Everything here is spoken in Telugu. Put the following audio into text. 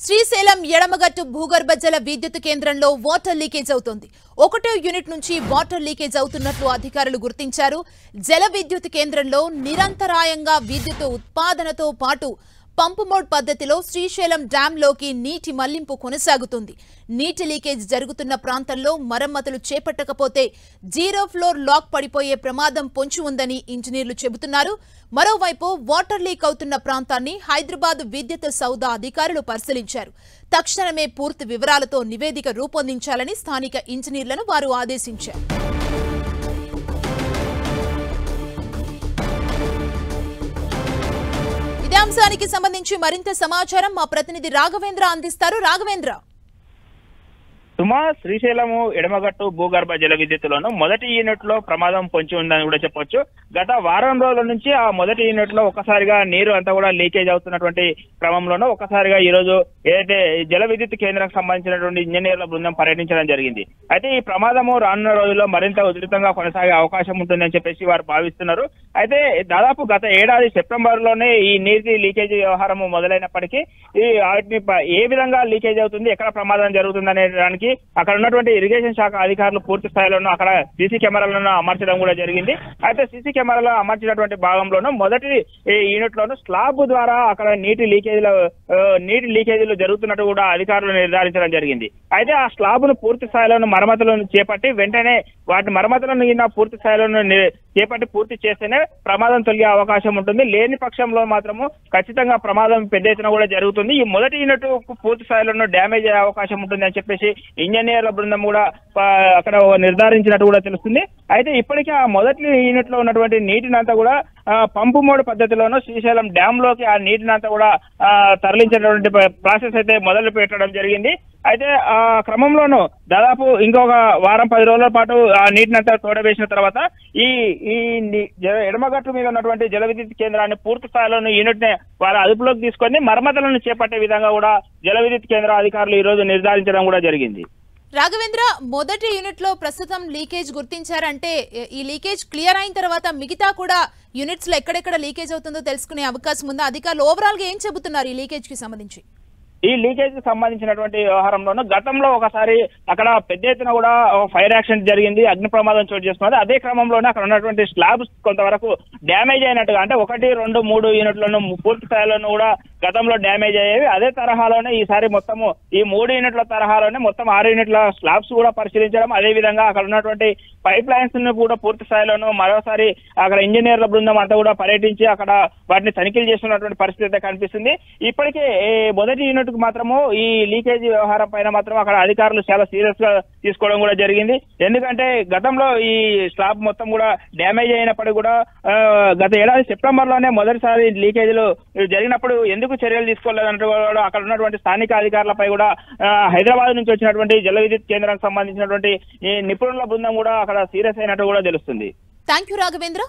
శ్రీశైలం ఎడమగట్టు భూగర్భ జల విద్యుత్ కేంద్రంలో వాటర్ లీకేజ్ అవుతోంది. 1వ యూనిట్ నుంచి వాటర్ లీకేజ్ అవుతున్నట్లు అధికారులు గుర్తించారు. జల విద్యుత్ కేంద్రంలో నిరంతరాయంగా విద్యుత్ ఉత్పాదనతో పాటు పంపు మోడ్ పద్ధతిలో శ్రీశైలం డ్యాంలోకి నీటి మళ్లింపు కొనసాగుతుంది. నీటి లీకేజ్ జరుగుతున్న ప్రాంతంలో మరమ్మతులు చేపట్టకపోతే 0 ఫ్లోర్ లాక్ పడిపోయే ప్రమాదం పొంచి ఉందని ఇంజనీర్లు చెబుతున్నారు. మరోవైపు వాటర్ లీక్ అవుతున్న ప్రాంతాన్ని హైదరాబాద్ విద్యుత్ సౌధ అధికారులు పరిశీలించారు. తక్షణమే పూర్తి వివరాలతో నివేదిక రూపొందించాలని స్థానిక ఇంజనీర్లను వారు ఆదేశించారు. ఇదే అంశానికి సంబంధించి మరింత సమాచారం మా ప్రతినిధి రాఘవేంద్ర అందిస్తారు. రాఘవేంద్ర, సుమా, శ్రీశైలము ఎడమగట్టు భూగర్భ జల విద్యుత్తులోను మొదటి యూనిట్ లో ప్రమాదం పొంచి ఉందని కూడా చెప్పొచ్చు. గత వారం రోజుల నుంచి ఆ మొదటి యూనిట్ లో ఒక్కసారిగా నీరు అంతా కూడా లీకేజ్ అవుతున్నటువంటి క్రమంలోనూ ఒక్కసారిగా ఈ రోజు ఏదైతే జల విద్యుత్ కేంద్రానికి సంబంధించినటువంటి ఇంజనీర్ల బృందం పర్యటించడం జరిగింది. అయితే ఈ ప్రమాదము రానున్న రోజుల్లో మరింత ఉధృతంగా కొనసాగే అవకాశం ఉంటుందని చెప్పేసి వారు భావిస్తున్నారు. అయితే దాదాపు గత ఏడాది సెప్టెంబర్ లోనే ఈ నీటి లీకేజ్ వ్యవహారం మొదలైనప్పటికీ ఈ వాటిని ఏ విధంగా లీకేజ్ అవుతుంది, ఎక్కడ ప్రమాదం జరుగుతుంది అనే దానికి అక్కడ ఉన్నటువంటి ఇరిగేషన్ శాఖ అధికారులు పూర్తి స్థాయిలోనూ అక్కడ సీసీ కెమెరాలను అమర్చడం కూడా జరిగింది. అయితే సీసీ కెమెరాలో అమర్చినటువంటి భాగంలోనూ మొదటి యూనిట్ లోను స్లాబ్ ద్వారా అక్కడ నీటి లీకేజీలు జరుగుతున్నట్టు కూడా అధికారులు నిర్ధారించడం జరిగింది. అయితే ఆ స్లాబ్ ను పూర్తి స్థాయిలోనూ మరమ్మతులను చేపట్టి వెంటనే వాటి మరమ్మతులను పూర్తి స్థాయిలోనూ చేపట్టి పూర్తి చేస్తేనే ప్రమాదం తొలగే అవకాశం ఉంటుంది. లేని పక్షంలో మాత్రము ఖచ్చితంగా ప్రమాదం పెద్ద ఎత్తున కూడా జరుగుతుంది. ఈ మొదటి యూనిట్ పూర్తి స్థాయిలోనూ డ్యామేజ్ అయ్యే అవకాశం ఉంటుంది అని చెప్పేసి ఇంజనీర్ల బృందం కూడా అక్కడ నిర్ధారించినట్టు కూడా తెలుస్తుంది. అయితే ఇప్పటికే ఆ మొదటి యూనిట్ లో ఉన్నటువంటి నీటినంతా కూడా పంపు మోడ్ పద్ధతిలోనూ శ్రీశైలం డ్యామ్ లోకి ఆ నీటినంతా కూడా తరలించేటువంటి ప్రాసెస్ అయితే మొదలు పెట్టడం జరిగింది. అయితే ఆ క్రమంలోనూ దాదాపు ఇంకొక వారం 10 రోజుల పాటు ఆ నీటినంతా తోడవేసిన తర్వాత ఈ ఎడమగట్టు మీద ఉన్నటువంటి జల విద్యుత్ కేంద్రాన్ని పూర్తి స్థాయిలోని యూనిట్ ని వారు అదుపులోకి తీసుకొని మరమ్మతులను చేపట్టే విధంగా కూడా జల విద్యుత్ కేంద్ర అధికారులు ఈ రోజు నిర్ధారించడం కూడా జరిగింది. రాఘవేంద్ర, మొదటి యూనిట్ లో ప్రస్తుతం లీకేజ్ గుర్తించారంటే ఈ లీకేజ్ క్లియర్ అయిన తర్వాత మిగతా కూడా యూనిట్స్ లో ఎక్కడెక్కడ లీకేజ్ అవుతుందో తెలుసుకునే అవకాశం ఉందా? అధికారులు ఓవరాల్ గా ఏం చెబుతున్నారు ఈ లీకేజ్ కి సంబంధించి? ఈ లీకేజ్ కి సంబంధించినటువంటి వ్యవహారంలోనూ గతంలో ఒకసారి అక్కడ పెద్ద ఎత్తున కూడా ఫైర్ యాక్సిడెంట్ జరిగింది, అగ్ని ప్రమాదం చోటు చేసుకున్నది. అదే క్రమంలోనే అక్కడ ఉన్నటువంటి స్లాబ్స్ కొంతవరకు డ్యామేజ్ అయినట్టుగా, అంటే 1, 2, 3 యూనిట్లను పూర్తి స్థాయిలోనూ కూడా గతంలో డ్యామేజ్ అయ్యేవి. అదే తరహాలోనే ఈసారి మొత్తము ఈ 3 యూనిట్ల తరహాలోనే మొత్తం 6 యూనిట్ల స్లాబ్స్ కూడా పరిశీలించడం, అదే విధంగా అక్కడ ఉన్నటువంటి పైప్ లైన్స్ ను కూడా పూర్తి స్థాయిలోనూ మరోసారి అక్కడ ఇంజనీర్ల బృందం అంతా కూడా పర్యటించి అక్కడ వాటిని తనిఖీలు చేస్తున్నటువంటి పరిస్థితి అయితే కనిపిస్తుంది. ఇప్పటికే మొదటి యూనిట్ మాత్రము ఈ లీకేజీ వ్యవహారం పైన మాత్రం అక్కడ అధికారులు చాలా సీరియస్ గా తీసుకోవడం కూడా జరిగింది. ఎందుకంటే గతంలో ఈ స్లాబ్ మొత్తం కూడా డ్యామేజ్ అయినప్పటికీ కూడా గత ఏడాది సెప్టెంబర్ లోనే మొదటిసారి లీకేజీలు జరిగినప్పుడు ఎందుకు చర్యలు తీసుకోలేదంటూ కూడా అక్కడ ఉన్నటువంటి స్థానిక అధికారులపై కూడా హైదరాబాద్ నుంచి వచ్చినటువంటి జల విద్యుత్ కేంద్రానికి సంబంధించినటువంటి ఈ నిపుణుల బృందం కూడా అక్కడ సీరియస్ అయినట్టు కూడా తెలుస్తుంది. Thank you Raghavendra.